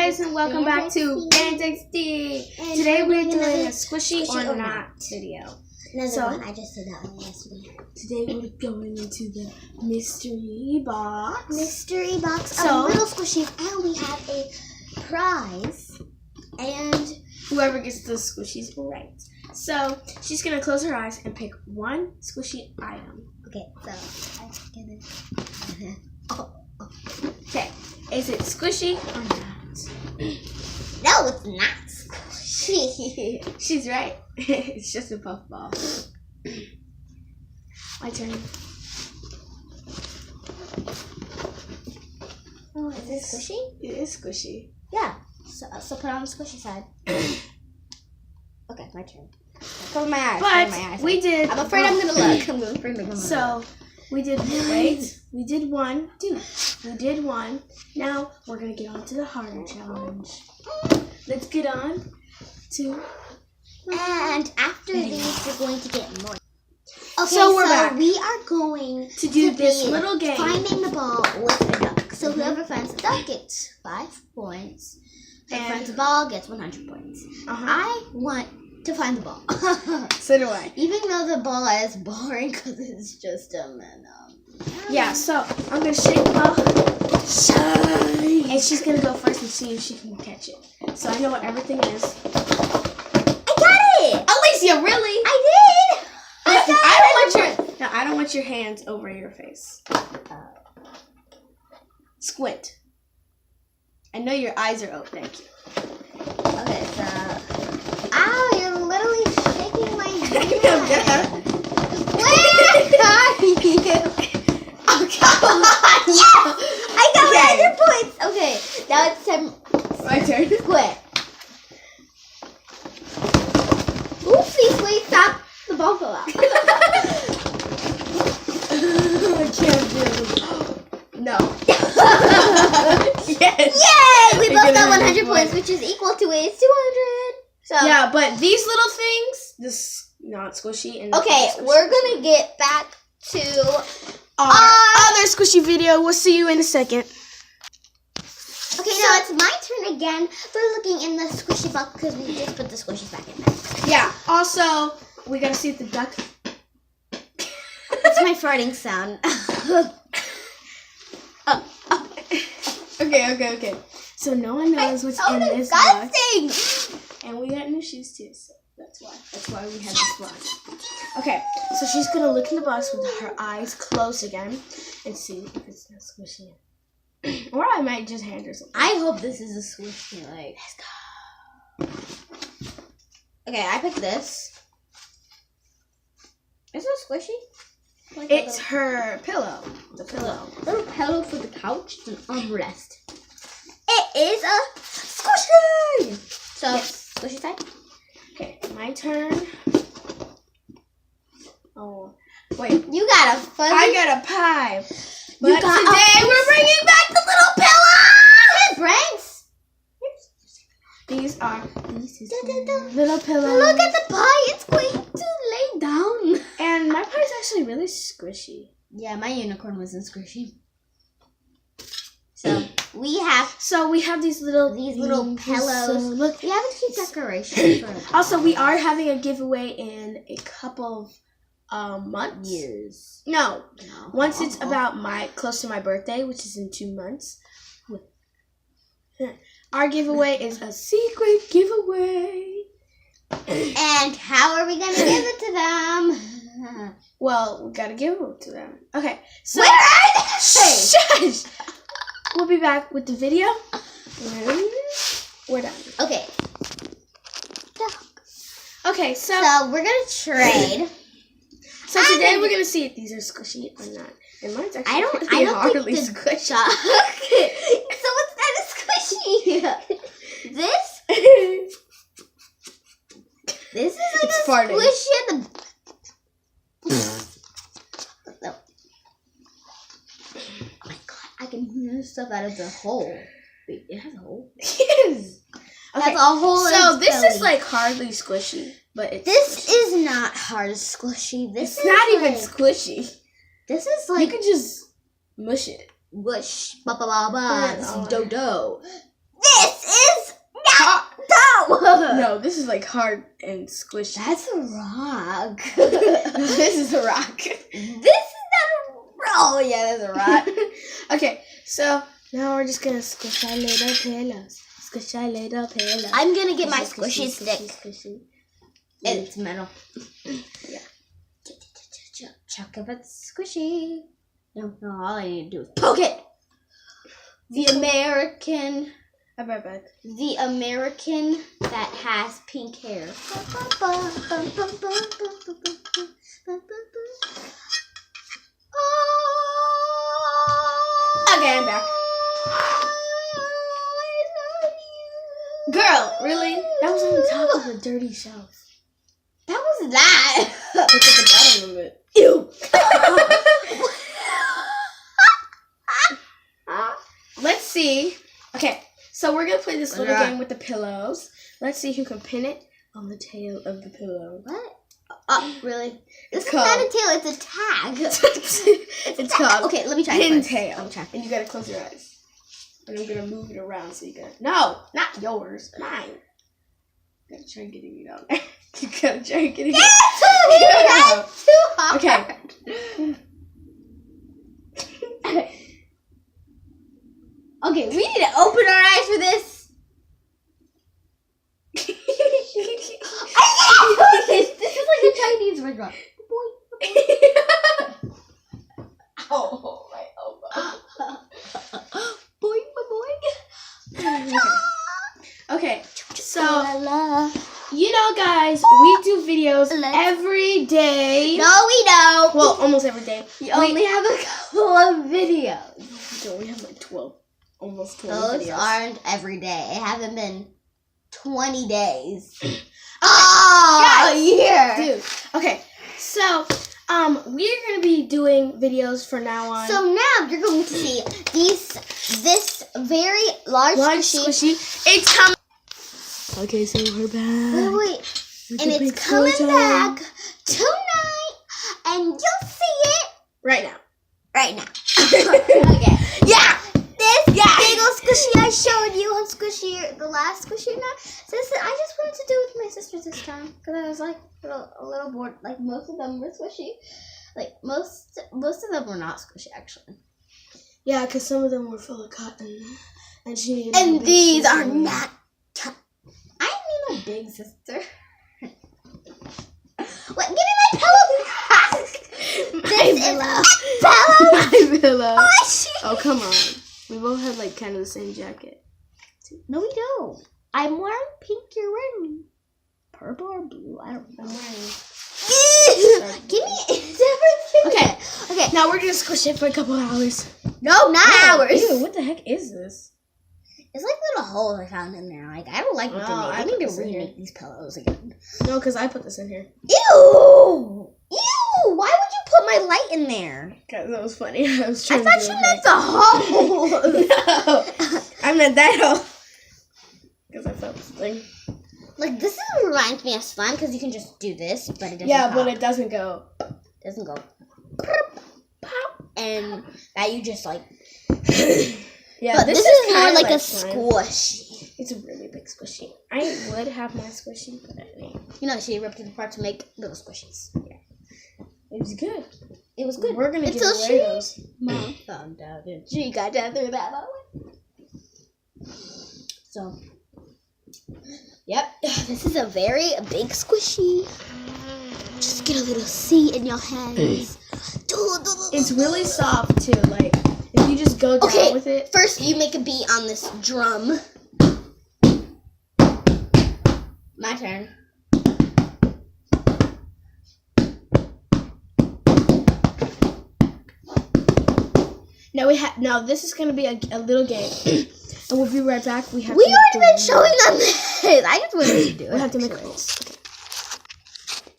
guys, and welcome back to BandXD. Today we're doing a squishy or not video. Another one. I just did that one yesterday. Today we're going into the mystery box. Mystery box of little squishies, and we have a prize. And whoever gets the squishies right. So she's gonna close her eyes and pick one squishy item. Okay, so I get it. Okay, is it squishy or not? No, it's not squishy. She's right. It's just a puffball. My turn. Oh, is it squishy? It is squishy. Yeah. So put it on the squishy side. Okay, my turn. Cover my eyes. But my eyes. we did. I'm afraid I'm gonna look. I'm afraid I'm gonna look. So we did. Wait. We did one. Dude, we did one. Now we're gonna get on to the harder challenge. Let's get on to. And after these, we're going to get more. Okay, so we're back. We are going to do this little game. Finding the ball with a duck. So whoever finds the duck gets 5 points. Whoever finds the ball gets 100 points. I want to find the ball. So do I. Even though the ball is boring because it's just yeah, so I'm going to shake the ball. And she's going to go first and see if she can catch it. So I know what everything is. I got it! Alicia, really? I did! I don't want your hands over your face. Squint. I know your eyes are open. Thank you. Okay, so... Ow, you're literally shaking my hand. Where are you? Oh, come on! Yes! I got 100 points! Okay, now it's time... My turn. Quit. Oopsies, wait, stop. The ball fell out. I can't do it. No. Yes. Yay! We both got 100 points, which is equal to 200. So yeah, but these little things, this not squishy and okay, we're gonna get back to our other squishy video. We'll see you in a second. Okay, now it's my turn again. We're looking in the squishy box because we just put the squishies back in there. Yeah. Also, we gotta see if the duck. It's my farting sound. Okay. So no one knows what's in this box. And we got new shoes too, so that's why we have this box. Okay, so she's gonna look in the box with her eyes closed again and see if it's not squishy. Or I might just hand her something. I hope this is a squishy. Let's go. Okay, I picked this. Is it squishy? It's her pillow. The pillow. Little pillow for the couch. It's an armrest. It is a squishy! So, yes. Squishy time? Okay, my turn. Oh, wait. You got a fuzzy. I got a pie. But today we're bringing back the little pillow! Hey, Branks! These are little pillows. Look at the pie. It's going to lay down. And my pie is actually really squishy. Yeah, my unicorn wasn't squishy. So we have these little pillows. So look, we have a cute decoration. Also, we are having a giveaway in a couple of months. Years. No. Once it's about close to my birthday, which is in 2 months. Our giveaway is a secret giveaway. And how are we gonna give it to them? Well, we gotta give it to them. Okay. So where are they? Shush! We'll be back with the video when we're done. Okay. Okay, so we're gonna trade. So today we're gonna see if these are squishy or not. And mine's actually I don't hardly think squishy. So what's that is squishy? This is like it's a farting. squishy at the no. Oh my god, I can hear stuff out of the hole. Wait, it has a hole? Yes. Okay. That's a hole. So this is like hardly squishy, but it's this squishy. is not hard squishy. This it's is not even like, squishy. This is like you can just mush it. Whoosh, ba ba ba ba. Oh. Dodo. This No, this is like hard and squishy. That's a rock. This is a rock. This is not a rock. Oh, yeah, that's a rock. Okay, so now we're just gonna squish our little pillows. Squish our little pillows. I'm going to get my Squishy, squishy stick. squishy. It's metal. Yeah. Chuck up it's squishy. No, all I need to do is poke it. The American I'll be right back. that has pink hair. Okay, I'm back. Girl, really? That was on the top of the dirty shelf. That was that. Look at the bottom of it. Ew. Let's see. Okay, so we're gonna play this little Yeah. game with the pillows. Let's see who can pin it on the tail of the pillow. What? Really? This is called- not a tail, it's a tag. It's called Okay, let me try it pin first. tail. Let me try. And you gotta close your eyes. And I'm gonna move it around so you can. No, not yours. Mine. You gotta try getting it out. You gotta try getting it. That's too hard. Okay. Okay, we need to open our eyes for this. This is like a Chinese restaurant. Oh, my elbow. Boing, boing. Okay, so you know, guys, we do videos every day. No, we don't. Well, almost every day. We only have a couple of videos. So we have like 12, almost 12 Those videos. aren't every day. It hasn't been 20 days. Oh, Guys, a year. Dude. Okay, so we're gonna be doing videos from now on. So now you're going to see this very large Lunch squishy. squishy. It's coming. Okay, so we're back. Wait. With And the it's big coming photo. back tonight, and you'll see it right now. right now. Okay. Yeah. This big old squishy I showed you on Squishy, the last Squishy night. So this, I just wanted to do it with my sisters this time because I was like a little bored. Like most of them were squishy. Like most of them were not squishy actually. Yeah, because some of them were full of cotton, and she needed. And a big these sister. are not. I need a big sister. What? Give me my pillow back. This is a pillow. My pillow. Oh, Oh, come on. We both had like kind of the same jacket. no, we don't. I'm wearing pink. You're wearing purple or blue. I don't know. I'm wearing. Give me everything. Okay. Okay. Now we're gonna squish it for a couple hours. No, not hours. Ew, what the heck is this? It's like little holes I found in there. Like I don't like what Oh, they I made. I put need this to in here. remake these pillows again. No, because I put this in here. Ew! Ew! Why would you put my light in there? Because that was funny. I was I trying thought to you do meant the hole. No, I meant that hole. Because I felt this thing. Like this reminds me of slime because you can just do this, but it doesn't. Yeah, but pop. it doesn't go. doesn't go. Pop, and that you just like. Yeah, But this is more kinda like a slime. squishy. It's a really big squishy. I would have my squishy, but I didn't. You know, she ripped it apart to make little squishies. Yeah. It was good. It was good. We're gonna give Until away she- those. Mom found out and she got down through that hallway. So, yep, this is a very big squishy. Just get a little seat in your hands. It's really soft too. Like if you just go down Okay, with it. first you make a beat on this drum. My turn. Now this is gonna be a little game, and we'll be right back. We have. We to make already the been showing them this. I just wanted to do it. We have to make actually. rules.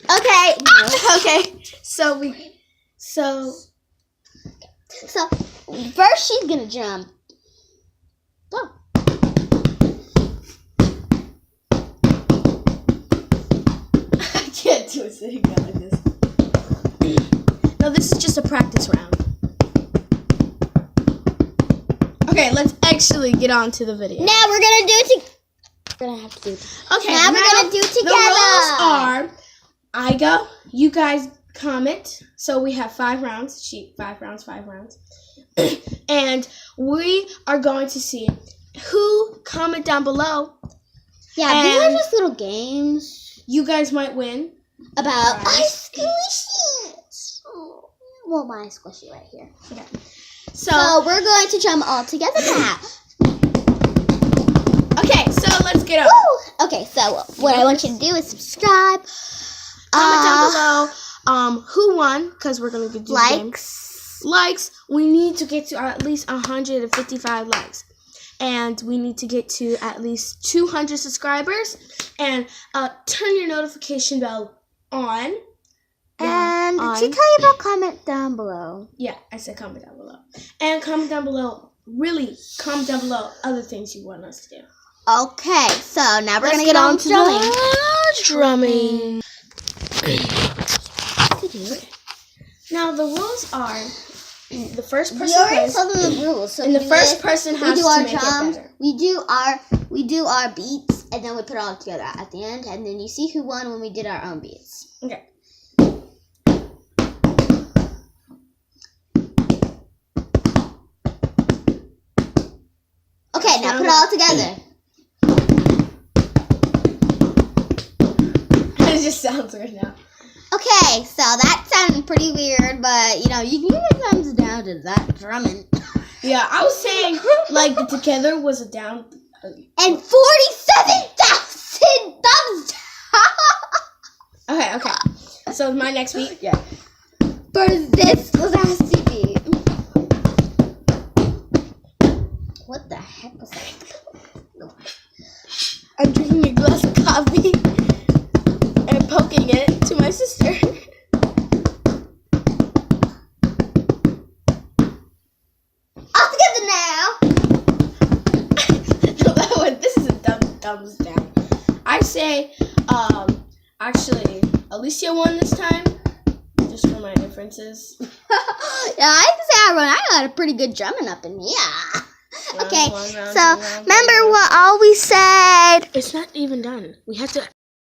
Okay. Okay. So So first she's gonna jump. Go. I can't do it sitting down like this. No, this is just a practice round. Okay, let's actually get on to the video. Now we're gonna do it. gonna have to do. Okay. Now we're gonna do it The together. rules are: I go, you guys comment. So we have 5 rounds. 5 rounds, 5 rounds, and we are going to see who comment down below. Yeah, these are just little games. You guys might win. About ice squishies. Well, my squishy right here. Okay. So we're going to jump all together now. Okay, so let's get on. Woo! Okay, so what I want you to do is subscribe. Comment down below who won, because we're going to do the game. Likes. We need to get to at least 155 likes. And we need to get to at least 200 subscribers. And turn your notification bell on. And did she tell you about comment down below? Yeah, I said comment down below. And comment down below. Really, comment down below other things you want us to do. Okay, so now we're going to get on to drumming. drumming. Now, the rules are the first person We already plays, told them the rules. So and the first person has to make it better. We do our beats, and then we put it all together at the end, and then you see who won when we did our own beats. Okay. Okay, now put it all together. It just sounds weird now. Okay, so that sounded pretty weird, but you know, you can even thumbs down to that drumming. Yeah, I was saying like the together was a down. And 47,000 thumbs down. Okay. So my next beat. Yeah. For this last beat. What the heck was that? I'm drinking a glass of coffee and poking it to my sister. All together now. This is a thumbs down. I say, actually, Alicia won this time, just for my differences. Yeah, I can say I got a pretty good drumming up in here. Okay, so remember what all we said? It's not even done. We have to